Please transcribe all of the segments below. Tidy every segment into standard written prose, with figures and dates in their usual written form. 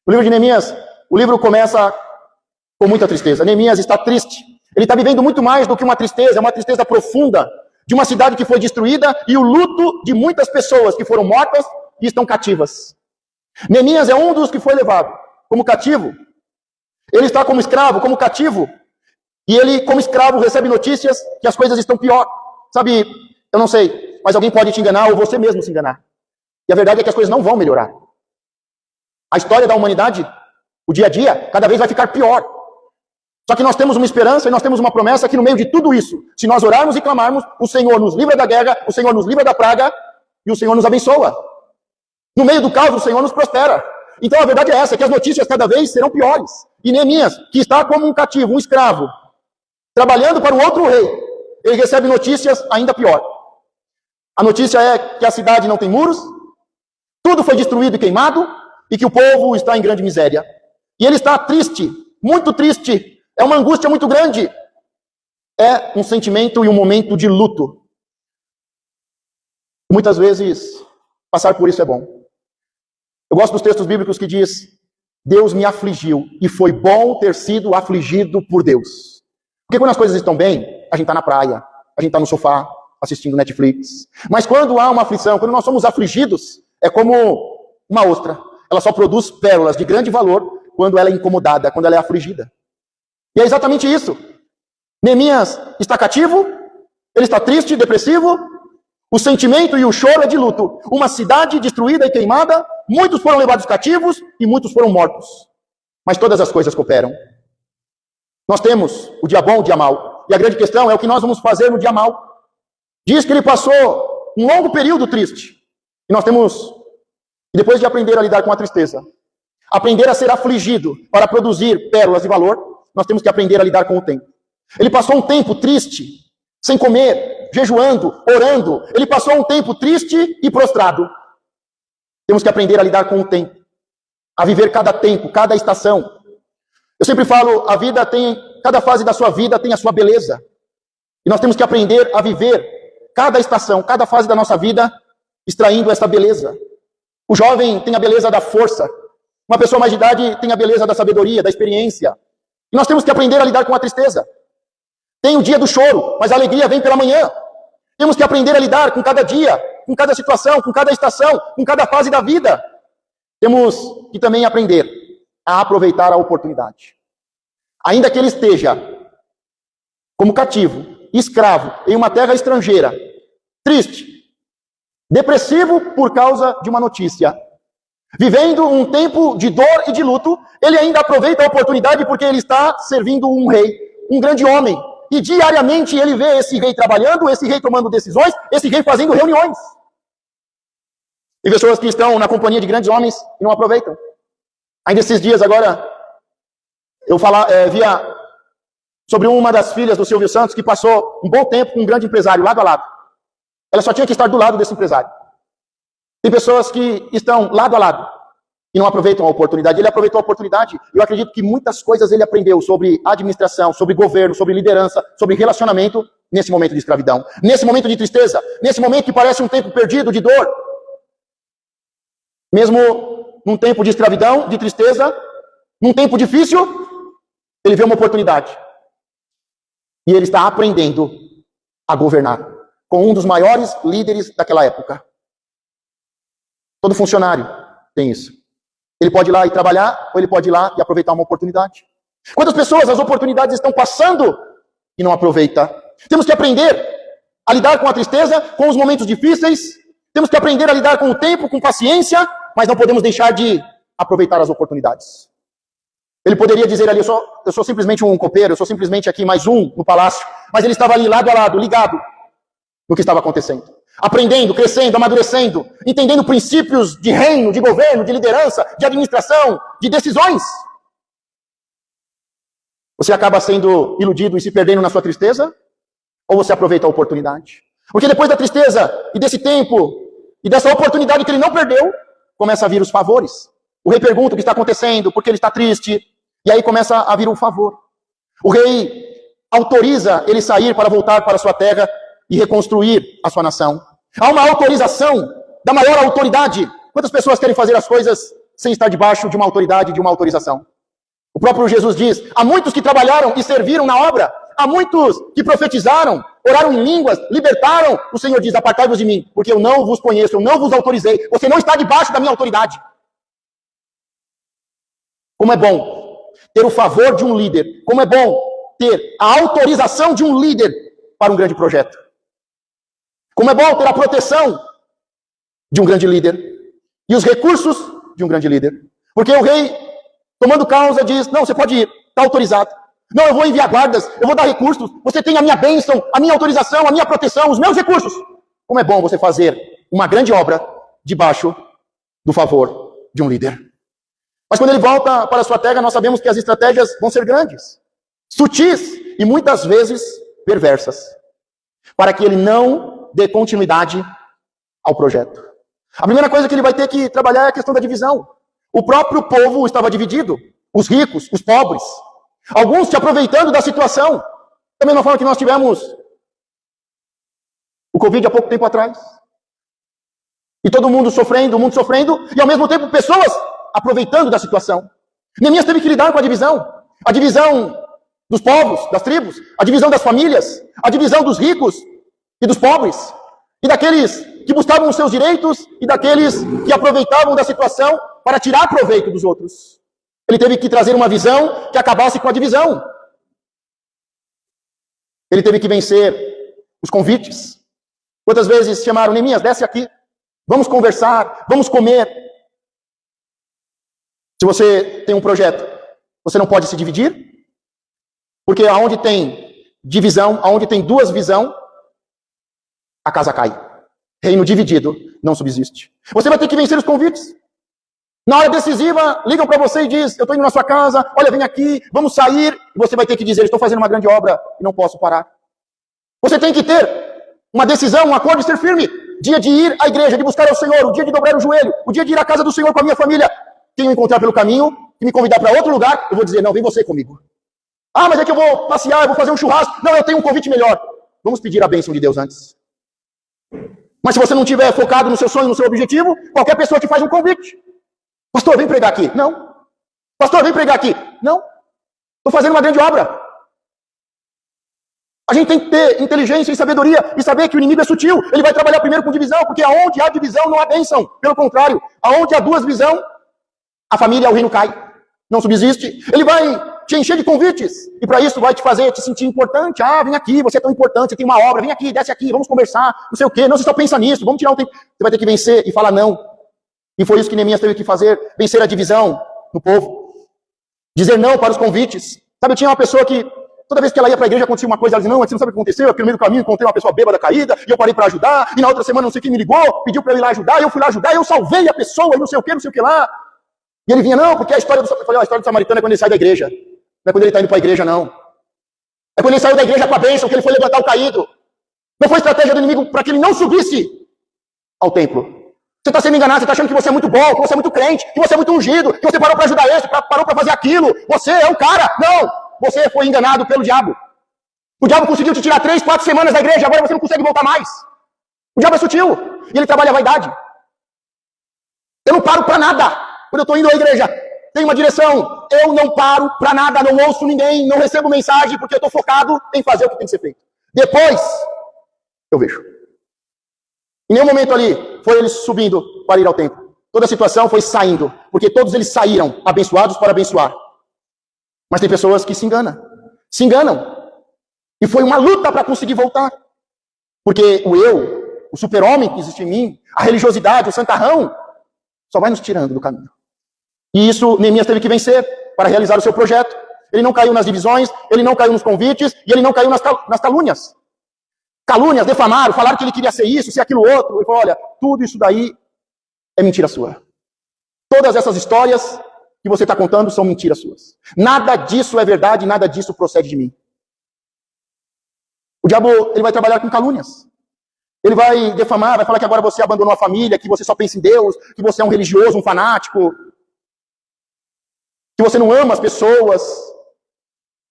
O livro de Neemias, o livro começa com muita tristeza. Neemias está triste. Ele está vivendo muito mais do que uma tristeza profunda de uma cidade que foi destruída e o luto de muitas pessoas que foram mortas e estão cativas. Neemias é um dos que foi levado como cativo. Ele está como escravo, como cativo. E ele, como escravo, recebe notícias que as coisas estão pior. Sabe, eu não sei, mas alguém pode te enganar ou você mesmo se enganar. E a verdade é que as coisas não vão melhorar. A história da humanidade, o dia a dia, cada vez vai ficar pior. Só que nós temos uma esperança e nós temos uma promessa que no meio de tudo isso, se nós orarmos e clamarmos, o Senhor nos livra da guerra, o Senhor nos livra da praga e o Senhor nos abençoa. No meio do caos, o Senhor nos prospera. Então a verdade é essa, que as notícias cada vez serão piores. E Neemias, que está como um cativo, um escravo, trabalhando para um outro rei, ele recebe notícias ainda pior. A notícia é que a cidade não tem muros, tudo foi destruído e queimado, e que o povo está em grande miséria. E ele está triste, muito triste. É uma angústia muito grande. É um sentimento e um momento de luto. Muitas vezes, passar por isso é bom. Eu gosto dos textos bíblicos que diz: Deus me afligiu, e foi bom ter sido afligido por Deus. Porque quando as coisas estão bem, a gente está na praia, a gente está no sofá, assistindo Netflix. Mas quando há uma aflição, quando nós somos afligidos, é como uma ostra. Ela só produz pérolas de grande valor quando ela é incomodada, quando ela é afligida. E é exatamente isso. Neemias está cativo, ele está triste, depressivo, o sentimento e o choro é de luto. Uma cidade destruída e queimada, muitos foram levados cativos e muitos foram mortos. Mas todas as coisas cooperam. Nós temos o dia bom e o dia mau. E a grande questão é o que nós vamos fazer no dia mau. Diz que ele passou um longo período triste. E nós temos, depois de aprender a lidar com a tristeza, aprender a ser afligido para produzir pérolas de valor, nós temos que aprender a lidar com o tempo. Ele passou um tempo triste, sem comer, jejuando, orando. Ele passou um tempo triste e prostrado. Temos que aprender a lidar com o tempo, a viver cada tempo, cada estação. Eu sempre falo, a vida tem, cada fase da sua vida tem a sua beleza. E nós temos que aprender a viver cada estação, cada fase da nossa vida, extraindo essa beleza. O jovem tem a beleza da força. Uma pessoa mais de idade tem a beleza da sabedoria, da experiência. E nós temos que aprender a lidar com a tristeza. Tem o dia do choro, mas a alegria vem pela manhã. Temos que aprender a lidar com cada dia, com cada situação, com cada estação, com cada fase da vida. Temos que também aprender a aproveitar a oportunidade. Ainda que ele esteja como cativo, escravo, em uma terra estrangeira, triste, depressivo por causa de uma notícia, vivendo um tempo de dor e de luto, ele ainda aproveita a oportunidade porque ele está servindo um rei, um grande homem. E diariamente ele vê esse rei trabalhando, esse rei tomando decisões, esse rei fazendo reuniões. E pessoas que estão na companhia de grandes homens e não aproveitam. Ainda esses dias agora, eu via sobre uma das filhas do Silvio Santos que passou um bom tempo com um grande empresário, lado a lado. Ela só tinha que estar do lado desse empresário. Tem pessoas que estão lado a lado e não aproveitam a oportunidade. Ele aproveitou a oportunidade. Eu acredito que muitas coisas ele aprendeu sobre administração, sobre governo, sobre liderança, sobre relacionamento nesse momento de escravidão. Nesse momento de tristeza, nesse momento que parece um tempo perdido de dor. Mesmo num tempo de escravidão, de tristeza, num tempo difícil, ele vê uma oportunidade. E ele está aprendendo a governar com um dos maiores líderes daquela época. Todo funcionário tem isso. Ele pode ir lá e trabalhar, ou ele pode ir lá e aproveitar uma oportunidade. Quantas pessoas as oportunidades estão passando e não aproveita? Temos que aprender a lidar com a tristeza, com os momentos difíceis. Temos que aprender a lidar com o tempo, com paciência, mas não podemos deixar de aproveitar as oportunidades. Ele poderia dizer ali, eu sou simplesmente um copeiro, eu sou simplesmente aqui mais um no palácio. Mas ele estava ali lado a lado, ligado no que estava acontecendo. Aprendendo, crescendo, amadurecendo, entendendo princípios de reino, de governo, de liderança, de administração, de decisões. Você acaba sendo iludido e se perdendo na sua tristeza? Ou você aproveita a oportunidade? Porque depois da tristeza e desse tempo e dessa oportunidade que ele não perdeu, começa a vir os favores. O rei pergunta o que está acontecendo, porque ele está triste, e aí começa a vir um favor. O rei autoriza ele sair para voltar para a sua terra e reconstruir a sua nação. Há uma autorização da maior autoridade. Quantas pessoas querem fazer as coisas sem estar debaixo de uma autoridade, de uma autorização. O próprio Jesus diz, há muitos que trabalharam e serviram na obra, há muitos que profetizaram, oraram em línguas, libertaram. O Senhor diz, apartai-vos de mim, porque eu não vos conheço, eu não vos autorizei. Você não está debaixo da minha autoridade. Como é bom ter o favor de um líder. Como é bom ter a autorização de um líder para um grande projeto. Como é bom ter a proteção de um grande líder e os recursos de um grande líder. Porque o rei, tomando causa, diz, não, você pode ir, está autorizado. Não, eu vou enviar guardas, eu vou dar recursos. Você tem a minha bênção, a minha autorização, a minha proteção, os meus recursos. Como é bom você fazer uma grande obra debaixo do favor de um líder. Mas quando ele volta para a sua terra, nós sabemos que as estratégias vão ser grandes, sutis e muitas vezes perversas, para que ele não dê continuidade ao projeto. A primeira coisa que ele vai ter que trabalhar é a questão da divisão. O próprio povo estava dividido, os ricos, os pobres, alguns se aproveitando da situação. Da mesma forma que nós tivemos o Covid há pouco tempo atrás. E todo mundo sofrendo, o mundo sofrendo, e ao mesmo tempo pessoas aproveitando da situação. Neemias teve que lidar com a divisão dos povos, das tribos, a divisão das famílias, a divisão dos ricos e dos pobres, e daqueles que buscavam os seus direitos e daqueles que aproveitavam da situação para tirar proveito dos outros. Ele teve que trazer uma visão que acabasse com a divisão. Ele teve que vencer os convites. Quantas vezes chamaram, Neemias, desce aqui, vamos conversar, vamos comer. Se você tem um projeto, você não pode se dividir, porque aonde tem divisão, aonde tem duas visões, a casa cai. Reino dividido não subsiste. Você vai ter que vencer os convites. Na hora decisiva, ligam para você e diz, eu estou indo na sua casa, olha, vem aqui, vamos sair. E você vai ter que dizer, estou fazendo uma grande obra e não posso parar. Você tem que ter uma decisão, um acordo e ser firme. Dia de ir à igreja, de buscar ao Senhor, o dia de dobrar o joelho, o dia de ir à casa do Senhor com a minha família. Quem eu encontrar pelo caminho e me convidar para outro lugar, eu vou dizer, não, vem você comigo. Ah, mas é que eu vou passear, eu vou fazer um churrasco. Não, eu tenho um convite melhor. Vamos pedir a bênção de Deus antes. Mas se você não estiver focado no seu sonho, no seu objetivo, qualquer pessoa te faz um convite. Pastor, vem pregar aqui. Não. Pastor, vem pregar aqui. Não. Estou fazendo uma grande obra. A gente tem que ter inteligência e sabedoria e saber que o inimigo é sutil. Ele vai trabalhar primeiro com divisão, porque aonde há divisão não há bênção. Pelo contrário, aonde há duas visões, a família, o reino cai. Não subsiste. Ele vai te encher de convites. E para isso vai te fazer te sentir importante. Ah, vem aqui, você é tão importante, você tem uma obra. Vem aqui, desce aqui, vamos conversar. Não sei o quê. Não, você só pensa nisso. Vamos tirar um tempo. Você vai ter que vencer e falar não. E foi isso que Neemias teve que fazer. Vencer a divisão no povo. Dizer não para os convites. Sabe, eu tinha uma pessoa que, toda vez que ela ia para a igreja, acontecia uma coisa. Ela dizia, não, você não sabe o que aconteceu. Aqui no meio do caminho encontrei uma pessoa bêbada caída. E eu parei para ajudar. E na outra semana não sei quem me ligou. Pediu para eu ir lá ajudar. E eu fui lá ajudar. E eu salvei a pessoa. E não sei o que lá. E ele vinha, não, porque a história do samaritano é quando ele sai da igreja. Não é quando ele está indo para a igreja, não. É quando ele saiu da igreja com a bênção, que ele foi levantar o caído. Não foi estratégia do inimigo para que ele não subisse ao templo. Você está sendo enganado, você está achando que você é muito bom, que você é muito crente, que você é muito ungido, que você parou para ajudar esse, parou para fazer aquilo. Você é um cara. Não! Você foi enganado pelo diabo. O diabo conseguiu te tirar 3, 4 semanas da igreja, agora você não consegue voltar mais. O diabo é sutil. E ele trabalha a vaidade. Eu não paro para nada. Quando eu estou indo à igreja, tem uma direção. Eu não paro para nada, não ouço ninguém, não recebo mensagem, porque eu estou focado em fazer o que tem que ser feito. Depois, eu vejo. Em nenhum momento ali foi eles subindo para ir ao templo. Toda a situação foi saindo, porque todos eles saíram abençoados para abençoar. Mas tem pessoas que se enganam. E foi uma luta para conseguir voltar. Porque o eu, o super-homem que existe em mim, a religiosidade, o santarrão, só vai nos tirando do caminho. E isso Neemias teve que vencer para realizar o seu projeto. Ele não caiu nas divisões, ele não caiu nos convites, e ele não caiu nas calúnias. Calúnias, defamaram, falaram que ele queria ser isso, ser aquilo outro. Ele falou, olha, tudo isso daí é mentira sua. Todas essas histórias que você está contando são mentiras suas. Nada disso é verdade, nada disso procede de mim. O diabo, ele vai trabalhar com calúnias. Ele vai defamar, vai falar que agora você abandonou a família, que você só pensa em Deus, que você é um religioso, um fanático, que você não ama as pessoas.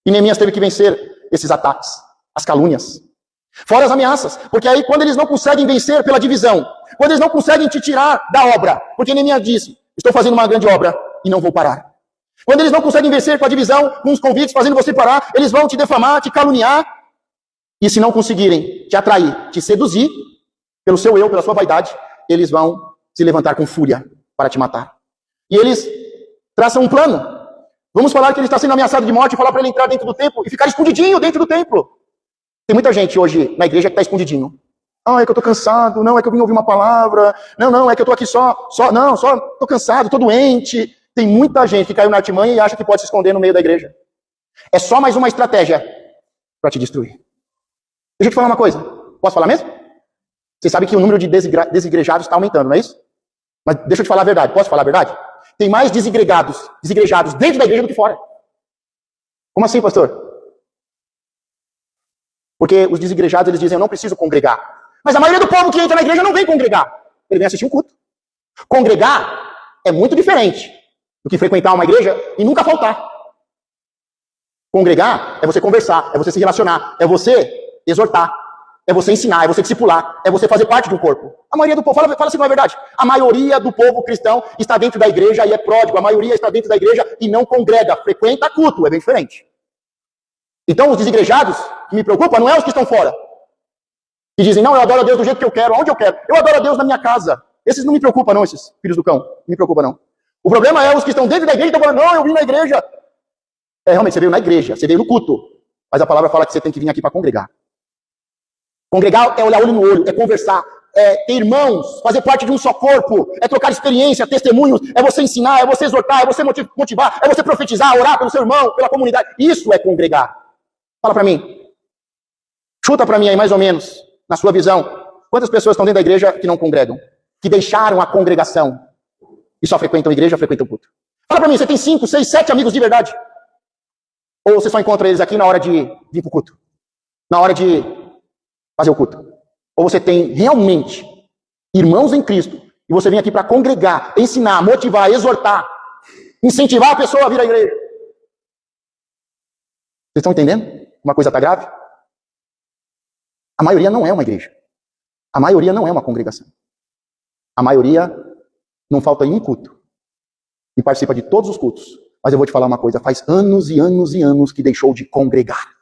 E Neemias teve que vencer esses ataques, as calúnias. Fora as ameaças, porque aí quando eles não conseguem vencer pela divisão, quando eles não conseguem te tirar da obra, porque Neemias disse, estou fazendo uma grande obra e não vou parar. Quando eles não conseguem vencer com a divisão, com os convites, fazendo você parar, eles vão te defamar, te caluniar. E se não conseguirem te atrair, te seduzir, pelo seu eu, pela sua vaidade, eles vão se levantar com fúria para te matar. E eles traçam um plano. Vamos falar que ele está sendo ameaçado de morte e falar para ele entrar dentro do templo e ficar escondidinho dentro do templo. Tem muita gente hoje na igreja que está escondidinho. Ah, é que eu estou cansado. Não, é que eu vim ouvir uma palavra. Não, é que eu estou aqui só estou cansado, estou doente. Tem muita gente que caiu na artimanha e acha que pode se esconder no meio da igreja. É só mais uma estratégia para te destruir. Deixa eu te falar uma coisa. Posso falar mesmo? Você sabe que o número de desigrejados está aumentando, não é isso? Mas deixa eu te falar a verdade. Posso falar a verdade? Tem mais desigrejados dentro da igreja do que fora. Como assim, pastor? Porque os desigrejados, eles dizem, eu não preciso congregar. Mas a maioria do povo que entra na igreja não vem congregar. Ele vem assistir um culto. Congregar é muito diferente do que frequentar uma igreja e nunca faltar. Congregar é você conversar, é você se relacionar, é você exortar, é você ensinar, é você discipular, é você fazer parte de um corpo. A maioria do povo, fala se não é verdade. A maioria do povo cristão está dentro da igreja e é pródigo. A maioria está dentro da igreja e não congrega, frequenta culto, é bem diferente. Então os desigrejados, que me preocupam, não é os que estão fora. Que dizem, não, eu adoro a Deus do jeito que eu quero, onde eu quero. Eu adoro a Deus na minha casa. Esses não me preocupam não, esses filhos do cão. Não me preocupam não. O problema é os que estão dentro da igreja e estão falando, não, eu vim na igreja. Realmente, você veio na igreja, você veio no culto. Mas a palavra fala que você tem que vir aqui para congregar. Congregar é olhar olho no olho, é conversar, é ter irmãos, fazer parte de um só corpo, é trocar experiência, testemunhos, é você ensinar, é você exortar, é você motivar, é você profetizar, orar pelo seu irmão, pela comunidade. Isso é congregar. Fala para mim. Chuta para mim aí, mais ou menos, na sua visão. Quantas pessoas estão dentro da igreja que não congregam? Que deixaram a congregação e só frequentam a igreja, frequentam o culto? Fala para mim, você tem 5, 6, 7 amigos de verdade? Ou você só encontra eles aqui na hora de vir para o culto? Na hora de fazer o culto? Ou você tem realmente irmãos em Cristo e você vem aqui para congregar, ensinar, motivar, exortar, incentivar a pessoa a vir à igreja? Vocês estão entendendo? Uma coisa está grave? A maioria não é uma igreja. A maioria não é uma congregação. A maioria não falta em um culto. E participa de todos os cultos. Mas eu vou te falar uma coisa, faz anos e anos e anos que deixou de congregar.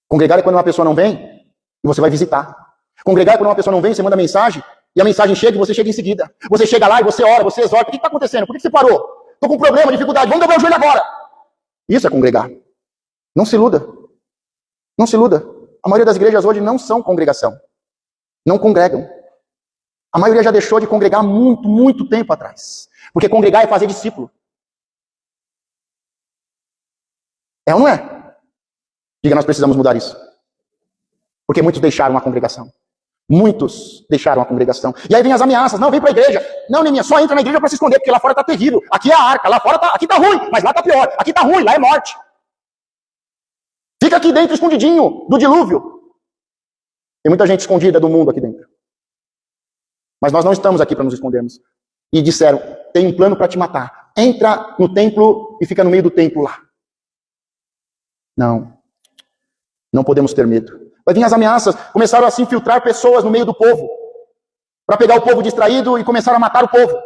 Congregar é quando uma pessoa não vem e você vai visitar. Congregar é quando uma pessoa não vem, você manda mensagem e a mensagem chega e você chega em seguida. Você chega lá e você ora, você exorta. O que está acontecendo? Por que você parou? Estou com problema, dificuldade. Vamos dobrar o joelho agora. Isso é congregar. Não se iluda. Não se iluda. A maioria das igrejas hoje não são congregação. Não congregam. A maioria já deixou de congregar muito, muito tempo atrás. Porque congregar é fazer discípulo. É ou não é? Diga, nós precisamos mudar isso. Porque muitos deixaram a congregação. Muitos deixaram a congregação. E aí vem as ameaças. Não, vem para a igreja. Não, Neminha, só entra na igreja para se esconder, porque lá fora está terrível. Aqui é a arca, lá fora aqui está ruim, mas lá está pior. Aqui está ruim, lá é morte. Fica aqui dentro escondidinho do dilúvio. Tem muita gente escondida do mundo aqui dentro. Mas nós não estamos aqui para nos escondermos. E disseram, tem um plano para te matar. Entra no templo e fica no meio do templo lá. Não. Não podemos ter medo. Vai vir as ameaças. Começaram a se infiltrar pessoas no meio do povo. Para pegar o povo distraído e começar a matar o povo.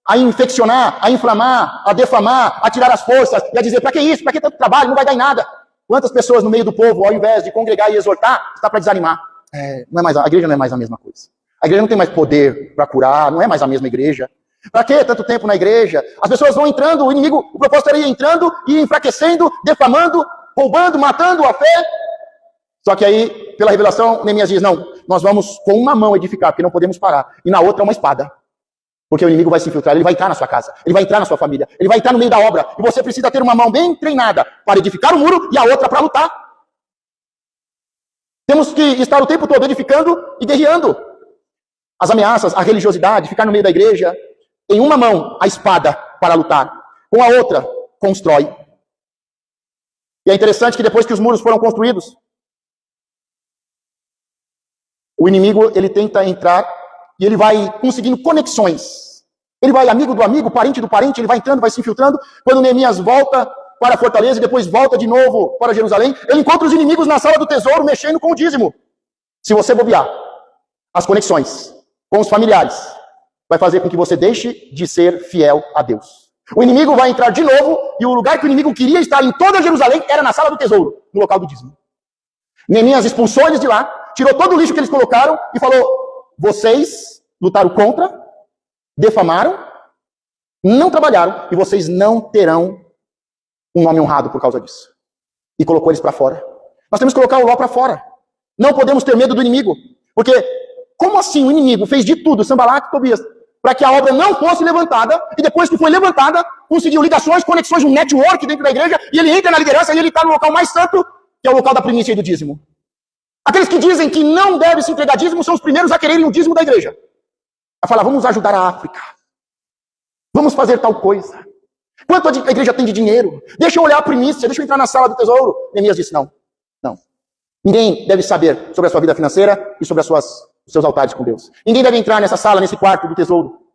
A infeccionar, a inflamar, a defamar, a tirar as forças. E a dizer, para que isso? Para que tanto trabalho? Não vai dar em nada. Quantas pessoas no meio do povo, ao invés de congregar e exortar, está para desanimar? A igreja não é mais a mesma coisa. A igreja não tem mais poder para curar, não é mais a mesma igreja. Para que tanto tempo na igreja? As pessoas vão entrando, o inimigo, o propósito era ir entrando e enfraquecendo, defamando, roubando, matando a fé. Só que aí, pela revelação, Neemias diz, não, nós vamos com uma mão edificar, porque não podemos parar. E na outra uma espada. Porque o inimigo vai se infiltrar, ele vai entrar na sua casa, ele vai entrar na sua família, ele vai entrar no meio da obra. E você precisa ter uma mão bem treinada para edificar o muro e a outra para lutar. Temos que estar o tempo todo edificando e guerreando. As ameaças, a religiosidade, ficar no meio da igreja. Em uma mão, a espada para lutar. Com a outra, constrói. E é interessante que depois que os muros foram construídos, o inimigo, ele tenta entrar e ele vai conseguindo conexões. Ele vai amigo do amigo, parente do parente, ele vai entrando, vai se infiltrando. Quando Neemias volta para a fortaleza e depois volta de novo para Jerusalém, ele encontra os inimigos na sala do tesouro mexendo com o dízimo. Se você bobear, as conexões com os familiares, vai fazer com que você deixe de ser fiel a Deus. O inimigo vai entrar de novo, e o lugar que o inimigo queria estar em toda Jerusalém era na sala do tesouro, no local do dízimo. Neemias expulsou eles de lá, tirou todo o lixo que eles colocaram e falou: vocês lutaram contra, defamaram, não trabalharam, e vocês não terão um nome honrado por causa disso. E colocou eles para fora. Nós temos que colocar o Ló para fora. Não podemos ter medo do inimigo. Porque, como assim o inimigo fez de tudo, Sanbalat e Tobias, para que a obra não fosse levantada, e depois que foi levantada, conseguiu ligações, conexões, um network dentro da igreja, e ele entra na liderança e ele está no local mais santo, que é o local da primícia e do dízimo. Aqueles que dizem que não deve se entregar dízimo são os primeiros a quererem o dízimo da igreja. A falar: vamos ajudar a África. Vamos fazer tal coisa. Quanto a igreja tem de dinheiro? Deixa eu olhar a primícia, deixa eu entrar na sala do tesouro. Neemias disse: não, não. Ninguém deve saber sobre a sua vida financeira e sobre os seus altares com Deus. Ninguém deve entrar nessa sala, nesse quarto do tesouro.